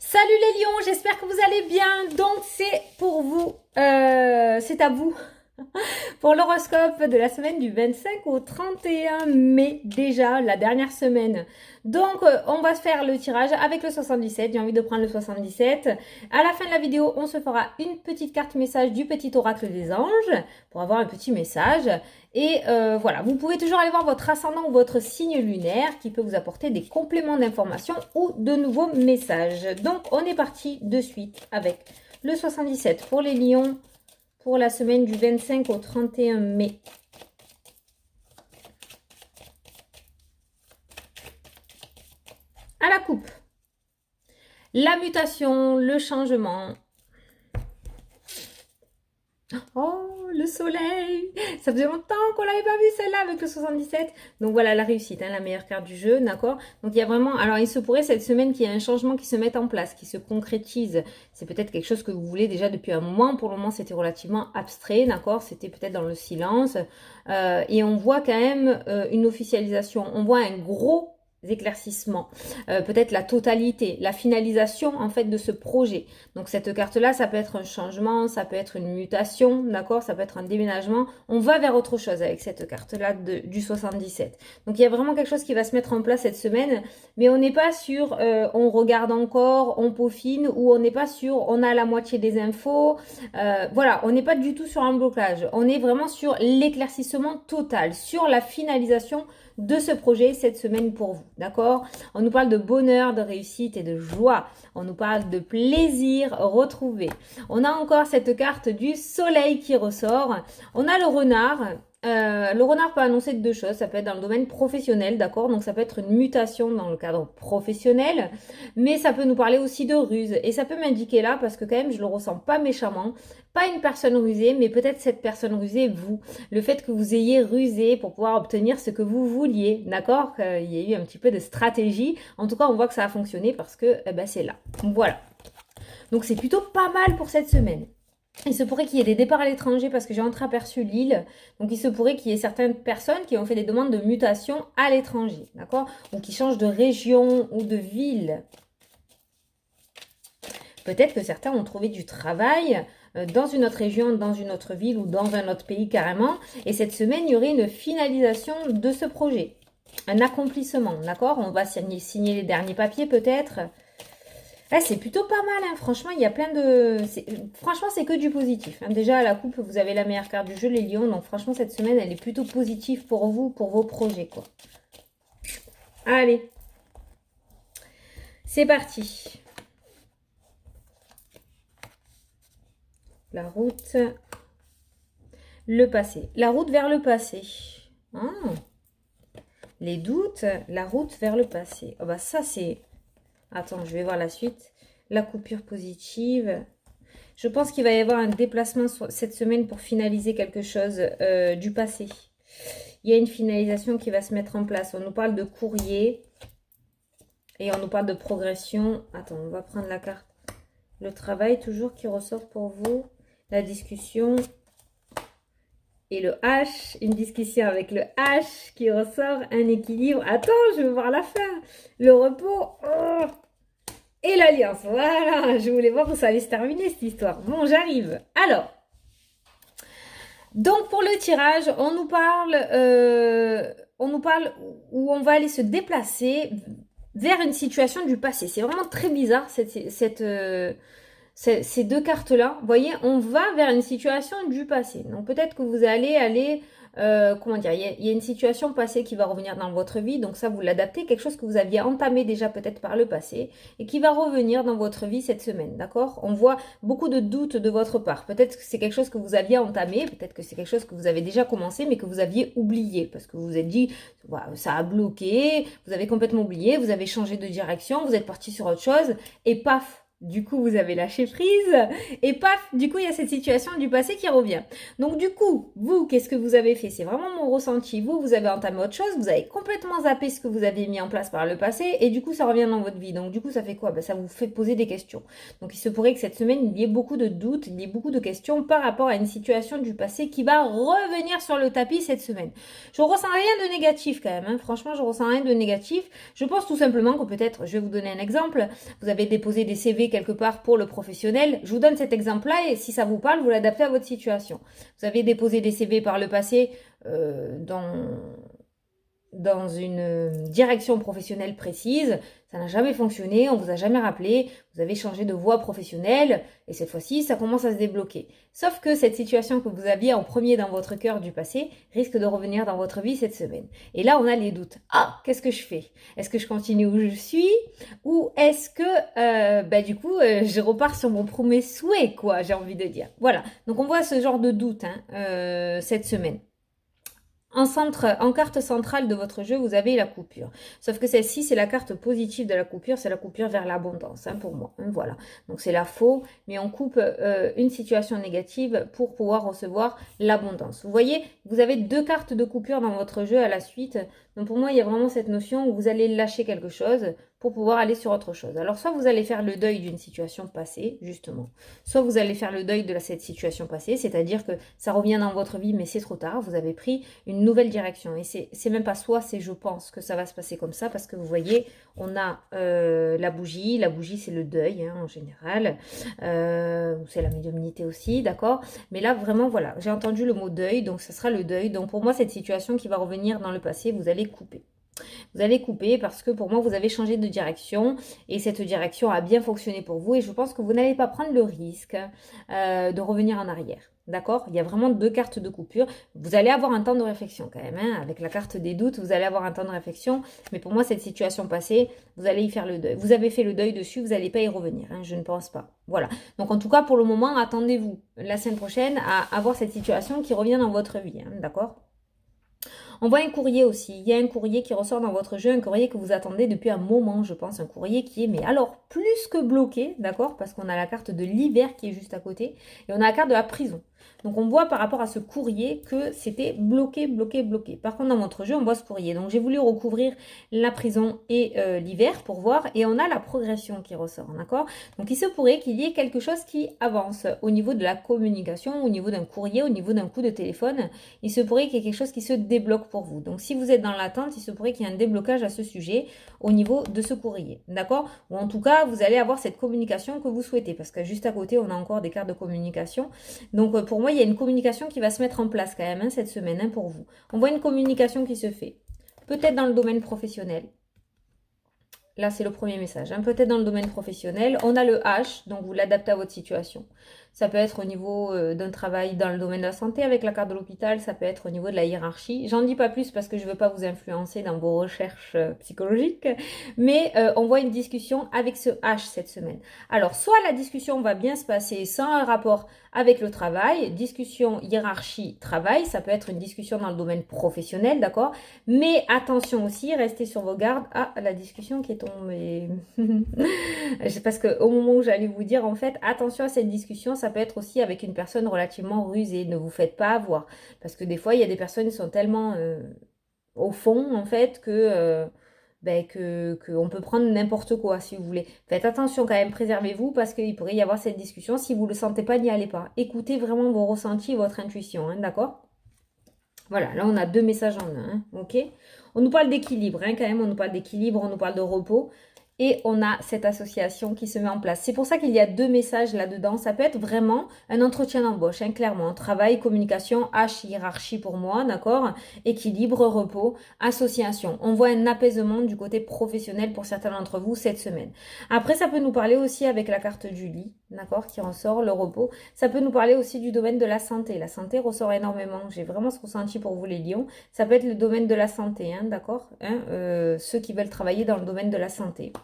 Salut les lions, j'espère que vous allez bien. Donc c'est pour vous, c'est à vous pour l'horoscope de la semaine du 25 au 31 mai, déjà la dernière semaine. Donc on va faire le tirage avec le 77, j'ai envie de prendre le 77. À la fin de la vidéo, on se fera une petite carte message du petit oracle des anges pour avoir un petit message. Et voilà, vous pouvez toujours aller voir votre ascendant ou votre signe lunaire qui peut vous apporter des compléments d'information ou de nouveaux messages. Donc on est parti de suite avec le 77 pour les lions pour la semaine du 25 au 31 mai. À la coupe, la mutation, le changement. Oh, le soleil! Ça faisait longtemps qu'on l'avait pas vu celle-là avec le 77. Donc voilà la réussite, hein, la meilleure carte du jeu, d'accord? Donc il y a vraiment... Alors il se pourrait cette semaine qu'il y ait un changement qui se mette en place, qui se concrétise. C'est peut-être quelque chose que vous voulez déjà depuis un moment. Pour le moment c'était relativement abstrait, d'accord? C'était peut-être dans le silence. Et on voit quand même une officialisation. On voit un gros éclaircissements, peut-être la totalité, la finalisation en fait de ce projet. Donc cette carte-là, ça peut être un changement, ça peut être une mutation, d'accord, ça peut être un déménagement. On va vers autre chose avec cette carte-là du 77. Donc il y a vraiment quelque chose qui va se mettre en place cette semaine, mais on n'est pas sur on regarde encore, on peaufine, ou on n'est pas sur on a la moitié des infos. Voilà, on n'est pas du tout sur un blocage. On est vraiment sur l'éclaircissement total, sur la finalisation de ce projet cette semaine pour vous, d'accord? On nous parle de bonheur, de réussite et de joie. On nous parle de plaisir retrouvé. On a encore cette carte du soleil qui ressort. On a le renard. Le renard peut annoncer deux choses. Ça peut être dans le domaine professionnel, d'accord? Donc ça peut être une mutation dans le cadre professionnel, mais ça peut nous parler aussi de ruse. Et ça peut m'indiquer là, parce que quand même je le ressens pas méchamment, pas une personne rusée, mais peut-être cette personne rusée, vous. Le fait que vous ayez rusé pour pouvoir obtenir ce que vous vouliez, d'accord? Qu'il y ait eu un petit peu de stratégie. En tout cas, on voit que ça a fonctionné parce que c'est là. Voilà. Donc c'est plutôt pas mal pour cette semaine. Il se pourrait qu'il y ait des départs à l'étranger parce que j'ai entreaperçu l'île. Donc il se pourrait qu'il y ait certaines personnes qui ont fait des demandes de mutation à l'étranger, d'accord? Ou qui changent de région ou de ville. Peut-être que certains ont trouvé du travail dans une autre région, dans une autre ville ou dans un autre pays carrément. Et cette semaine, il y aurait une finalisation de ce projet. Un accomplissement, d'accord? On va signer les derniers papiers peut-être. Là, c'est plutôt pas mal, hein. Franchement, il y a plein de... Franchement, c'est que du positif, hein. Déjà, à la coupe, vous avez la meilleure carte du jeu, les lions. Donc, franchement, cette semaine, elle est plutôt positive pour vous, pour vos projets, quoi. Allez. C'est parti. La route, le passé. La route vers le passé. Les doutes, la route vers le passé. Oh bah ça, c'est... Attends, je vais voir la suite. La coupure positive. Je pense qu'il va y avoir un déplacement cette semaine pour finaliser quelque chose du passé. Il y a une finalisation qui va se mettre en place. On nous parle de courrier. Et on nous parle de progression. Attends, on va prendre la carte. Le travail toujours qui ressort pour vous. La discussion. Et le H, une discussion avec le H qui ressort, un équilibre. Attends, je veux voir la fin. Le repos. Oh, et l'alliance. Voilà, je voulais voir où ça allait se terminer cette histoire. Bon, j'arrive. Alors, donc pour le tirage, on nous parle où on va aller se déplacer vers une situation du passé. C'est vraiment très bizarre ces deux cartes-là. Vous voyez, on va vers une situation du passé. Donc peut-être que vous allez aller... comment dire, il y a une situation passée qui va revenir dans votre vie, donc ça vous l'adaptez, quelque chose que vous aviez entamé déjà peut-être par le passé et qui va revenir dans votre vie cette semaine, d'accord? On voit beaucoup de doutes de votre part, peut-être que c'est quelque chose que vous aviez entamé, peut-être que c'est quelque chose que vous avez déjà commencé mais que vous aviez oublié parce que vous vous êtes dit, voilà, ça a bloqué, vous avez complètement oublié, vous avez changé de direction, vous êtes parti sur autre chose et paf, Du coup, vous avez lâché prise et paf, du coup, il y a cette situation du passé qui revient. Donc, du coup, vous, qu'est-ce que vous avez fait? C'est vraiment mon ressenti. Vous avez entamé autre chose, vous avez complètement zappé ce que vous avez mis en place par le passé et du coup, ça revient dans votre vie. Donc, du coup, ça fait quoi? Ben, ça vous fait poser des questions. Donc, il se pourrait que cette semaine, il y ait beaucoup de doutes, il y ait beaucoup de questions par rapport à une situation du passé qui va revenir sur le tapis cette semaine. Je ressens rien de négatif quand même, hein. Franchement, je ressens rien de négatif. Je pense tout simplement que peut-être, je vais vous donner un exemple, vous avez déposé des CV quelque part pour le professionnel. Je vous donne cet exemple-là et si ça vous parle, vous l'adaptez à votre situation. Vous avez déposé des CV par le passé dans une direction professionnelle précise, ça n'a jamais fonctionné, on vous a jamais rappelé, vous avez changé de voie professionnelle et cette fois-ci, ça commence à se débloquer. Sauf que cette situation que vous aviez en premier dans votre cœur du passé risque de revenir dans votre vie cette semaine. Et là, on a les doutes. Ah, qu'est-ce que je fais? Est-ce que je continue où je suis? Ou est-ce que, du coup, je repars sur mon premier souhait, quoi, j'ai envie de dire. Voilà. Donc, on voit ce genre de doute cette semaine. En carte centrale de votre jeu, vous avez la coupure. Sauf que celle-ci, c'est la carte positive de la coupure, c'est la coupure vers l'abondance, pour moi. Voilà. Donc c'est la faux, mais on coupe une situation négative pour pouvoir recevoir l'abondance. Vous voyez, vous avez deux cartes de coupure dans votre jeu à la suite. Donc pour moi, il y a vraiment cette notion où vous allez lâcher quelque chose pour pouvoir aller sur autre chose. Alors soit vous allez faire le deuil d'une situation passée, justement, soit vous allez faire le deuil de cette situation passée, c'est-à-dire que ça revient dans votre vie, mais c'est trop tard, vous avez pris une nouvelle direction. Et c'est même pas soit, c'est je pense que ça va se passer comme ça, parce que vous voyez, on a la bougie c'est le deuil en général, c'est la médiumnité aussi, d'accord? Mais là vraiment voilà, j'ai entendu le mot deuil, donc ça sera le deuil. Donc pour moi cette situation qui va revenir dans le passé, vous allez couper. Vous allez couper parce que pour moi, vous avez changé de direction et cette direction a bien fonctionné pour vous et je pense que vous n'allez pas prendre le risque de revenir en arrière. D'accord? Il y a vraiment deux cartes de coupure. Vous allez avoir un temps de réflexion quand même. Avec la carte des doutes, vous allez avoir un temps de réflexion. Mais pour moi, cette situation passée, vous allez y faire le deuil. Vous avez fait le deuil dessus, vous n'allez pas y revenir. Je ne pense pas. Voilà. Donc en tout cas, pour le moment, attendez-vous la semaine prochaine à avoir cette situation qui revient dans votre vie. D'accord? On voit un courrier aussi. Il y a un courrier qui ressort dans votre jeu, un courrier que vous attendez depuis un moment, je pense. Un courrier qui est, mais alors, plus que bloqué, d'accord? Parce qu'on a la carte de l'hiver qui est juste à côté. Et on a la carte de la prison. Donc, on voit par rapport à ce courrier que c'était bloqué, bloqué, bloqué. Par contre, dans votre jeu, on voit ce courrier. Donc, j'ai voulu recouvrir la prison et l'hiver pour voir. Et on a la progression qui ressort, d'accord? Donc, il se pourrait qu'il y ait quelque chose qui avance au niveau de la communication, au niveau d'un courrier, au niveau d'un coup de téléphone. Il se pourrait qu'il y ait quelque chose qui se débloque pour vous. Donc, si vous êtes dans l'attente, il se pourrait qu'il y ait un déblocage à ce sujet au niveau de ce courrier, d'accord? Ou en tout cas, vous allez avoir cette communication que vous souhaitez, parce que juste à côté, on a encore des cartes de communication. Donc, pour moi, il y a une communication qui va se mettre en place quand même cette semaine pour vous. On voit une communication qui se fait, peut-être dans le domaine professionnel. Là, c'est le premier message. Peut-être dans le domaine professionnel. On a le H, donc vous l'adaptez à votre situation. Ça peut être au niveau d'un travail dans le domaine de la santé avec la carte de l'hôpital. Ça peut être au niveau de la hiérarchie. J'en dis pas plus parce que je ne veux pas vous influencer dans vos recherches psychologiques. Mais on voit une discussion avec ce H cette semaine. Alors, soit la discussion va bien se passer sans un rapport avec le travail. Discussion, hiérarchie, travail. Ça peut être une discussion dans le domaine professionnel, d'accord? Mais attention aussi, restez sur vos gardes. Ah, la discussion qui est tombée. Parce qu'au moment où j'allais vous dire, en fait, attention à cette discussion, ça peut être aussi avec une personne relativement rusée. Ne vous faites pas avoir. Parce que des fois, il y a des personnes qui sont tellement au fond, en fait, que on peut prendre n'importe quoi, si vous voulez. Faites attention quand même, préservez-vous, parce qu'il pourrait y avoir cette discussion. Si vous ne le sentez pas, n'y allez pas. Écoutez vraiment vos ressentis, votre intuition, d'accord? Voilà, là on a deux messages en un, ok? On nous parle d'équilibre, quand même, on nous parle d'équilibre, on nous parle de repos. Et on a cette association qui se met en place. C'est pour ça qu'il y a deux messages là-dedans. Ça peut être vraiment un entretien d'embauche, clairement. Travail, communication, H, hiérarchie pour moi, d'accord? Équilibre, repos, association. On voit un apaisement du côté professionnel pour certains d'entre vous cette semaine. Après, ça peut nous parler aussi avec la carte du lit, d'accord? Qui ressort, le repos. Ça peut nous parler aussi du domaine de la santé. La santé ressort énormément. J'ai vraiment ce ressenti pour vous les lions. Ça peut être le domaine de la santé, d'accord? Ceux qui veulent travailler dans le domaine de la santé.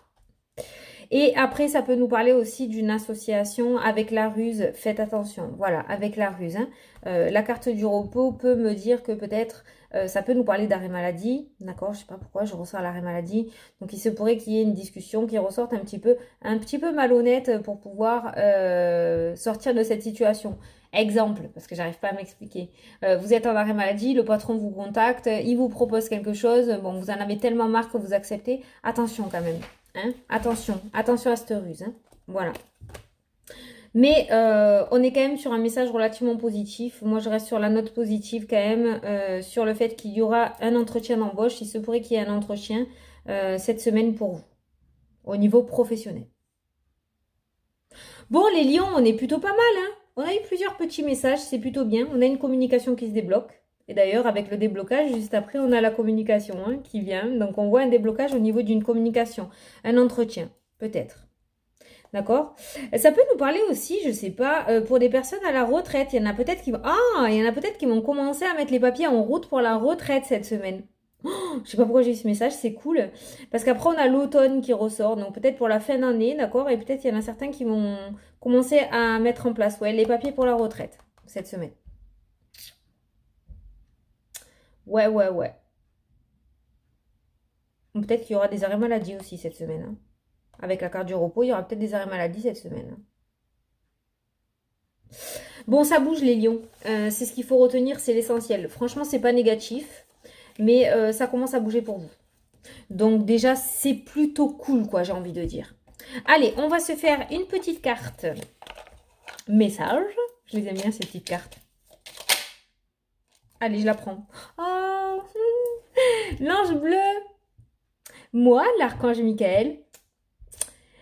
Et après, ça peut nous parler aussi d'une association avec la ruse. Faites attention, voilà, avec la ruse. La carte du repos peut me dire que peut-être Ça peut nous parler d'arrêt maladie, d'accord? Je sais pas pourquoi je ressens l'arrêt maladie. Donc il se pourrait qu'il y ait une discussion qui ressorte un petit peu malhonnête pour pouvoir sortir de cette situation. Exemple, parce que j'arrive pas à m'expliquer. Vous êtes en arrêt maladie, le patron vous contacte, il vous propose quelque chose, bon, vous en avez tellement marre que vous acceptez. Attention quand même, hein? Attention à cette ruse, hein? Voilà. Mais on est quand même sur un message relativement positif. Moi, je reste sur la note positive quand même, sur le fait qu'il y aura un entretien d'embauche. Il se pourrait qu'il y ait un entretien cette semaine pour vous, au niveau professionnel. Bon, les lions, on est plutôt pas mal, hein. On a eu plusieurs petits messages, c'est plutôt bien. On a une communication qui se débloque. Et d'ailleurs, avec le déblocage, juste après, on a la communication hein, qui vient. Donc, on voit un déblocage au niveau d'une communication. Un entretien, peut-être. D'accord? Ça peut nous parler aussi, je sais pas, pour des personnes à la retraite. Il y en a peut-être qui vont commencer à mettre les papiers en route pour la retraite cette semaine. Oh, je sais pas pourquoi j'ai eu ce message, c'est cool. Parce qu'après, on a l'automne qui ressort. Donc peut-être pour la fin d'année, d'accord? Et peut-être il y en a certains qui vont commencer à mettre en place ouais, les papiers pour la retraite cette semaine. Ouais. Peut-être qu'il y aura des arrêts maladie aussi cette semaine. Hein. Avec la carte du repos, il y aura peut-être des arrêts maladie cette semaine. Bon, ça bouge les lions. C'est ce qu'il faut retenir, c'est l'essentiel. Franchement, c'est pas négatif, mais ça commence à bouger pour vous. Donc déjà, c'est plutôt cool, quoi, j'ai envie de dire. Allez, on va se faire une petite carte message. Je les aime bien, ces petites cartes. Allez, je la prends. Oh, l'ange bleu. Moi, l'archange Michael,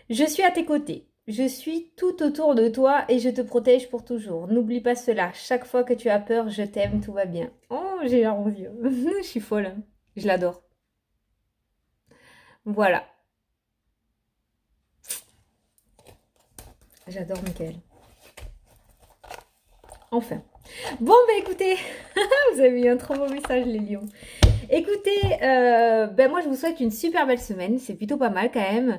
je suis à tes côtés. Je suis tout autour de toi et je te protège pour toujours. N'oublie pas cela. Chaque fois que tu as peur, je t'aime, tout va bien. Oh, j'ai l'air aux yeux. Je suis folle. Hein. Je l'adore. Voilà. J'adore Michael. Enfin. Bon, bah écoutez, vous avez eu un trop beau message, les lions. Écoutez, moi je vous souhaite une super belle semaine. C'est plutôt pas mal quand même.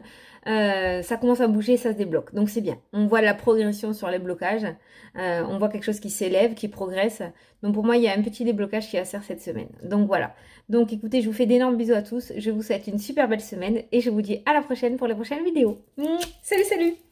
Ça commence à bouger, ça se débloque. Donc c'est bien. On voit la progression sur les blocages. On voit quelque chose qui s'élève, qui progresse. Donc pour moi, il y a un petit déblocage qui va se faire cette semaine. Donc voilà. Donc écoutez, je vous fais d'énormes bisous à tous. Je vous souhaite une super belle semaine et je vous dis à la prochaine pour les prochaines vidéos. Salut, salut!